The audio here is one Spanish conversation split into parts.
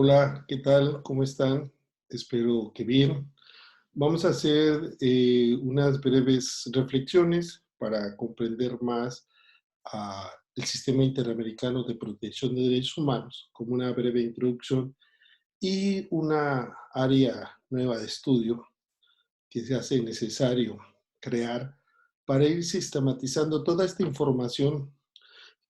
Hola, ¿qué tal? ¿Cómo están? Espero que bien. Vamos a hacer unas breves reflexiones para comprender más el Sistema Interamericano de Protección de Derechos Humanos, como una breve introducción y una área nueva de estudio que se hace necesario crear para ir sistematizando toda esta información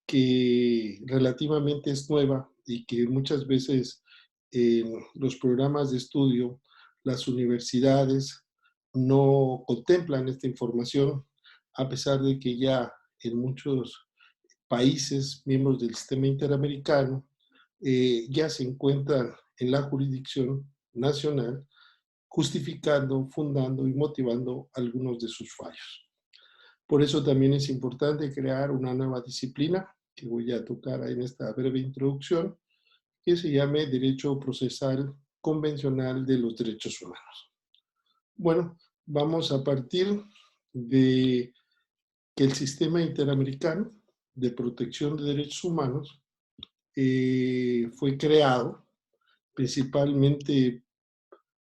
que relativamente es nueva y que muchas veces en los programas de estudio, las universidades no contemplan esta información, a pesar de que ya en muchos países miembros del sistema interamericano ya se encuentran en la jurisdicción nacional justificando, fundando y motivando algunos de sus fallos. Por eso también es importante crear una nueva disciplina que voy a tocar en esta breve introducción, que se llame Derecho Procesal Convencional de los Derechos Humanos. Bueno, vamos a partir de que el Sistema Interamericano de Protección de Derechos Humanos fue creado principalmente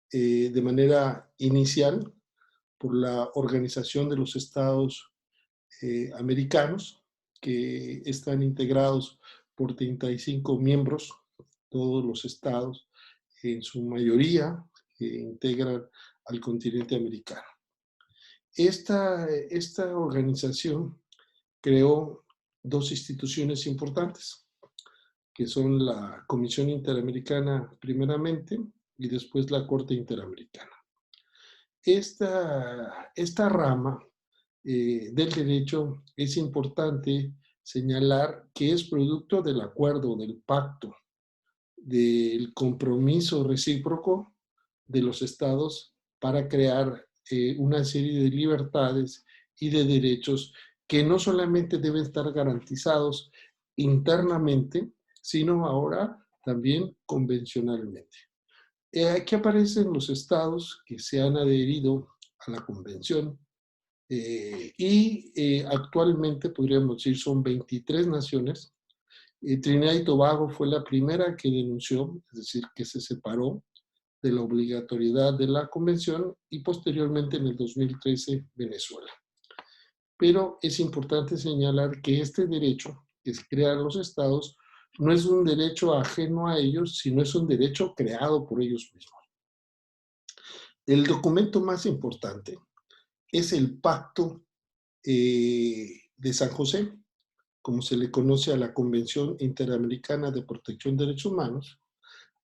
de manera inicial por la Organización de los Estados Americanos, que están integrados por 35 miembros, todos los estados, en su mayoría, que integran al continente americano. Esta organización creó dos instituciones importantes, que son la Comisión Interamericana primeramente y después la Corte Interamericana. Esta rama del derecho es importante señalar que es producto del acuerdo, del pacto, del compromiso recíproco de los estados para crear una serie de libertades y de derechos que no solamente deben estar garantizados internamente, sino ahora también convencionalmente. Aquí aparecen los estados que se han adherido a la convención actualmente podríamos decir son 23 naciones. Trinidad y Tobago fue la primera que denunció, es decir, que se separó de la obligatoriedad de la convención y posteriormente en el 2013 Venezuela. Pero es importante señalar que este derecho que crean los estados no es un derecho ajeno a ellos, sino es un derecho creado por ellos mismos. El documento más importante es el Pacto de San José, como se le conoce a la Convención Interamericana de Protección de Derechos Humanos.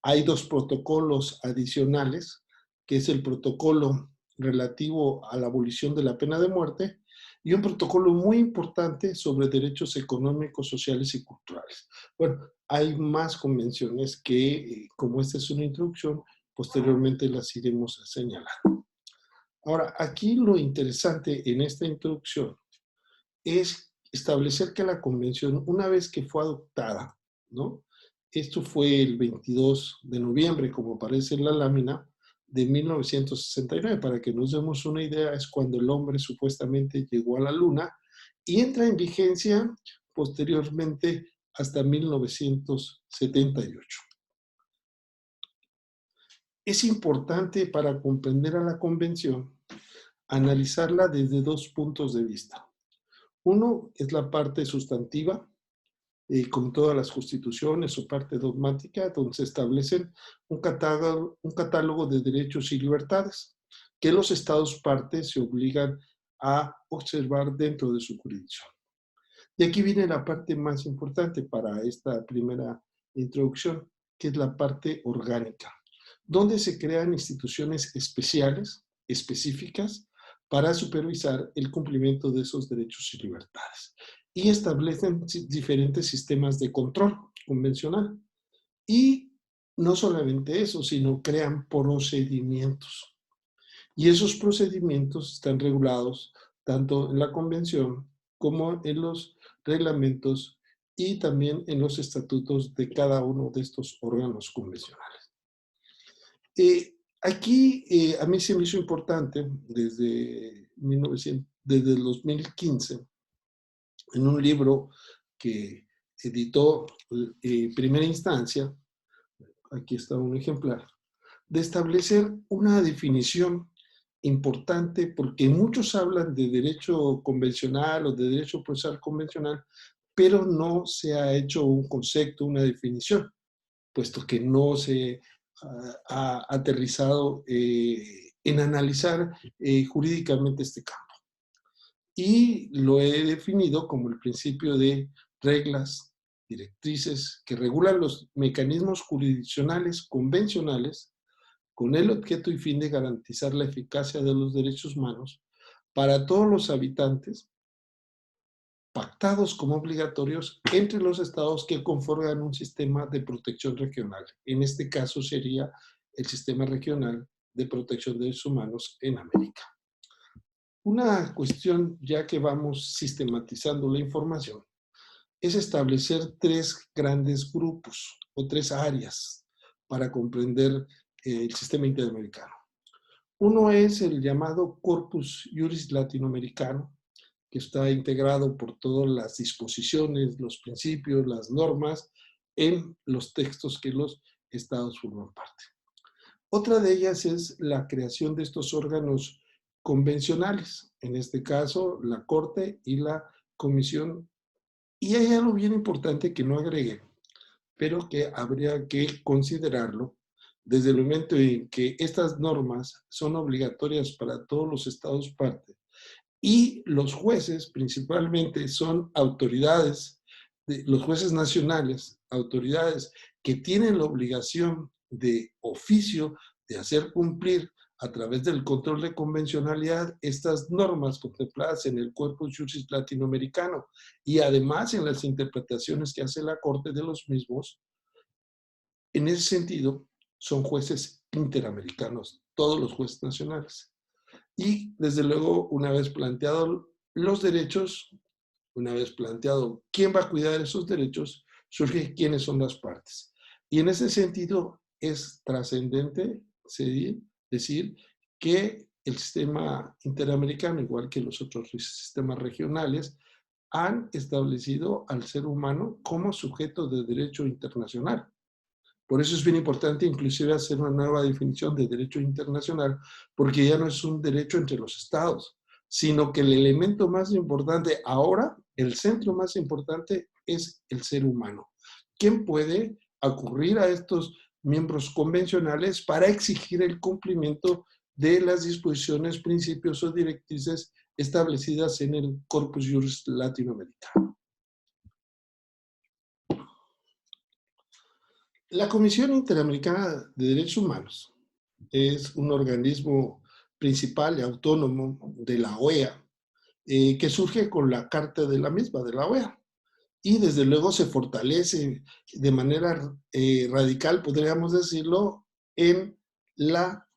Hay dos protocolos adicionales, que es el protocolo relativo a la abolición de la pena de muerte y un protocolo muy importante sobre derechos económicos, sociales y culturales. Bueno, hay más convenciones que, como esta es una introducción, posteriormente las iremos a señalar. Ahora, aquí lo interesante en esta introducción es establecer que la convención, una vez que fue adoptada, ¿no? Esto fue el 22 de noviembre, como aparece en la lámina, de 1969. Para que nos demos una idea, es cuando el hombre supuestamente llegó a la luna y entra en vigencia posteriormente hasta 1978. Es importante para comprender a la convención analizarla desde dos puntos de vista. Uno es la parte sustantiva, como todas las constituciones, su parte dogmática, donde se establecen un catálogo de derechos y libertades que los estados partes se obligan a observar dentro de su jurisdicción. Y aquí viene la parte más importante para esta primera introducción, que es la parte orgánica, donde se crean instituciones especiales, específicas, para supervisar el cumplimiento de esos derechos y libertades. Y establecen diferentes sistemas de control convencional. Y no solamente eso, sino crean procedimientos. Y esos procedimientos están regulados tanto en la convención como en los reglamentos y también en los estatutos de cada uno de estos órganos convencionales. A mí se me hizo importante desde el 2015, en un libro que editó Primera Instancia, aquí está un ejemplar, de establecer una definición importante, porque muchos hablan de derecho convencional o de derecho procesal convencional, pero no se ha hecho un concepto, una definición, puesto que no se ha aterrizado en analizar jurídicamente este campo. Y lo he definido como el principio de reglas, directrices que regulan los mecanismos jurisdiccionales convencionales con el objeto y fin de garantizar la eficacia de los derechos humanos para todos los habitantes, pactados como obligatorios entre los estados que conforman un sistema de protección regional. En este caso sería el sistema regional de protección de derechos humanos en América. Una cuestión, ya que vamos sistematizando la información, es establecer tres grandes grupos o tres áreas para comprender el sistema interamericano. Uno es el llamado Corpus Juris Latinoamericano, que está integrado por todas las disposiciones, los principios, las normas en los textos que los estados forman parte. Otra de ellas es la creación de estos órganos convencionales, en este caso la Corte y la Comisión. Y hay algo bien importante que no agregué, pero que habría que considerarlo desde el momento en que estas normas son obligatorias para todos los estados parte y los jueces principalmente son autoridades, los jueces nacionales, autoridades que tienen la obligación de oficio de hacer cumplir a través del control de convencionalidad estas normas contempladas en el Corpus Juris Latinoamericano y además en las interpretaciones que hace la Corte de los mismos. En ese sentido, son jueces interamericanos, todos los jueces nacionales. Y desde luego, una vez planteados los derechos, una vez planteado quién va a cuidar esos derechos, surge quiénes son las partes. Y en ese sentido es trascendente decir que el sistema interamericano, igual que los otros sistemas regionales, han establecido al ser humano como sujeto de derecho internacional. Por eso es bien importante inclusive hacer una nueva definición de derecho internacional, porque ya no es un derecho entre los estados, sino que el elemento más importante ahora, el centro más importante, es el ser humano. ¿Quién puede acudir a estos miembros convencionales para exigir el cumplimiento de las disposiciones, principios o directrices establecidas en el Corpus Juris Latinoamericano? La Comisión Interamericana de Derechos Humanos es un organismo principal y autónomo de la OEA, que surge con la carta de la misma, de la OEA. Y desde luego se fortalece de manera radical, podríamos decirlo, en la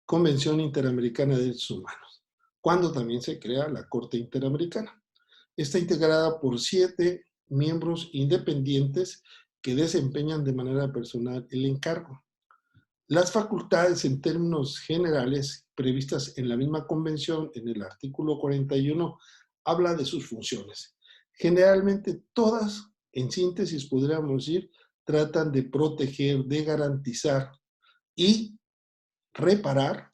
Convención Interamericana de Derechos Humanos, cuando también se crea la Corte Interamericana. Está integrada por 7 miembros independientes que desempeñan de manera personal el encargo. Las facultades en términos generales previstas en la misma convención, en el artículo 41, habla de sus funciones. Generalmente todas, en síntesis podríamos decir, tratan de proteger, de garantizar y reparar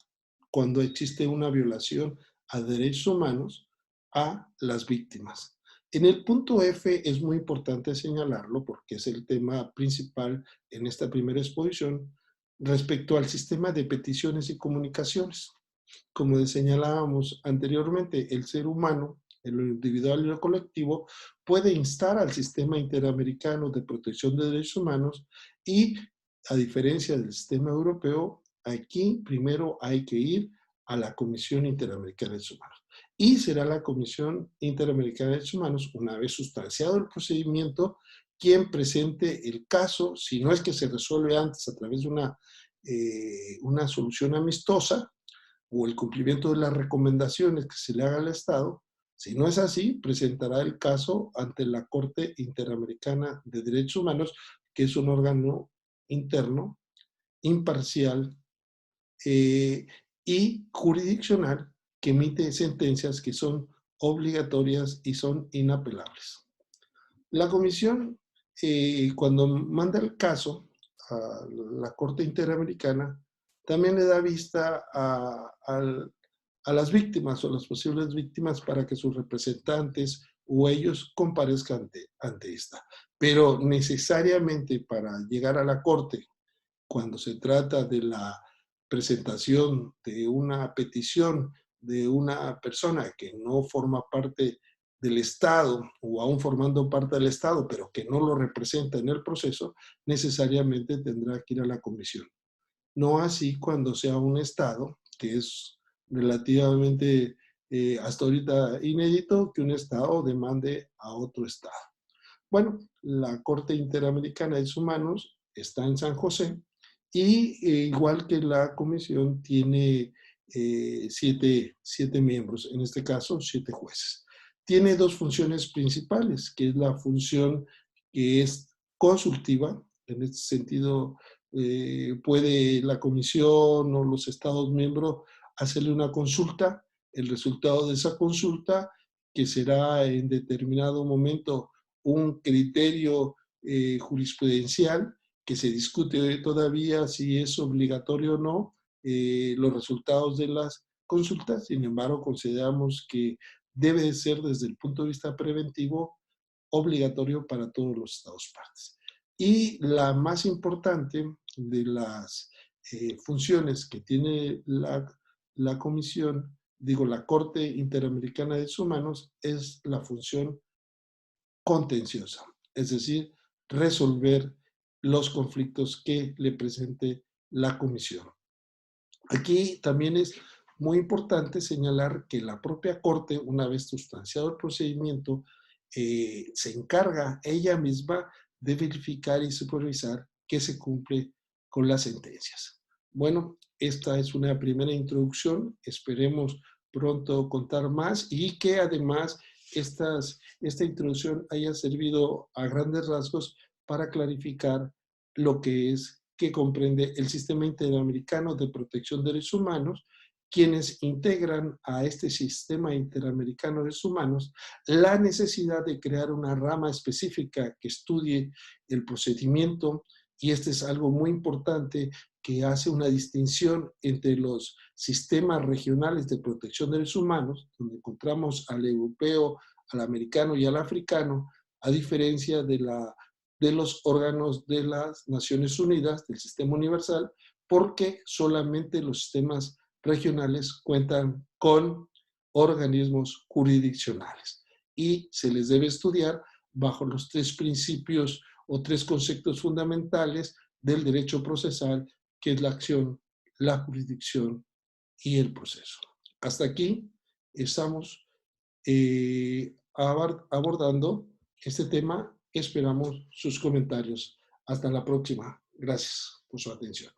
cuando existe una violación a derechos humanos a las víctimas. En el punto F es muy importante señalarlo porque es el tema principal en esta primera exposición respecto al sistema de peticiones y comunicaciones. Como señalábamos anteriormente, el ser humano, en lo individual y lo colectivo, puede instar al sistema interamericano de protección de derechos humanos y, a diferencia del sistema europeo, aquí primero hay que ir a la Comisión Interamericana de Derechos Humanos. Y será la Comisión Interamericana de Derechos Humanos, una vez sustanciado el procedimiento, quien presente el caso, si no es que se resuelve antes a través de una solución amistosa, o el cumplimiento de las recomendaciones que se le haga al Estado. Si no es así, presentará el caso ante la Corte Interamericana de Derechos Humanos, que es un órgano interno, imparcial y jurisdiccional que emite sentencias que son obligatorias y son inapelables. La comisión, cuando manda el caso a la Corte Interamericana, también le da vista a las víctimas o las posibles víctimas para que sus representantes o ellos comparezcan ante esta. Pero necesariamente para llegar a la Corte, cuando se trata de la presentación de una petición de una persona que no forma parte del Estado o aún formando parte del Estado, pero que no lo representa en el proceso, necesariamente tendrá que ir a la comisión. No así cuando sea un Estado, que es relativamente hasta ahorita inédito, que un Estado demande a otro Estado. Bueno, la Corte Interamericana de Derechos Humanos está en San José y igual que la comisión tiene siete miembros, en este caso 7 jueces. Tiene dos funciones principales, que es la función que es consultiva, en este sentido puede la comisión o los estados miembros hacerle una consulta, el resultado de esa consulta, que será en determinado momento un criterio jurisprudencial que se discute todavía si es obligatorio o no los resultados de las consultas. Sin embargo, consideramos que debe de ser desde el punto de vista preventivo obligatorio para todos los estados partes. Y la más importante de las funciones que tiene la comisión, digo, la Corte Interamericana de Derechos Humanos, es la función contenciosa, es decir, resolver los conflictos que le presente la comisión. Aquí también es muy importante señalar que la propia Corte, una vez sustanciado el procedimiento, se encarga ella misma de verificar y supervisar que se cumple con las sentencias. Bueno, esta es una primera introducción. Esperemos pronto contar más y que además esta introducción haya servido a grandes rasgos para clarificar lo que comprende el Sistema Interamericano de Protección de Derechos Humanos, quienes integran a este Sistema Interamericano de Derechos Humanos la necesidad de crear una rama específica que estudie el procedimiento, y este es algo muy importante que hace una distinción entre los sistemas regionales de protección de derechos humanos, donde encontramos al europeo, al americano y al africano, a diferencia de los órganos de las Naciones Unidas, del Sistema Universal, porque solamente los sistemas regionales cuentan con organismos jurisdiccionales y se les debe estudiar bajo los 3 principios o 3 conceptos fundamentales del derecho procesal, que es la acción, la jurisdicción y el proceso. Hasta aquí estamos abordando este tema. Esperamos sus comentarios. Hasta la próxima. Gracias por su atención.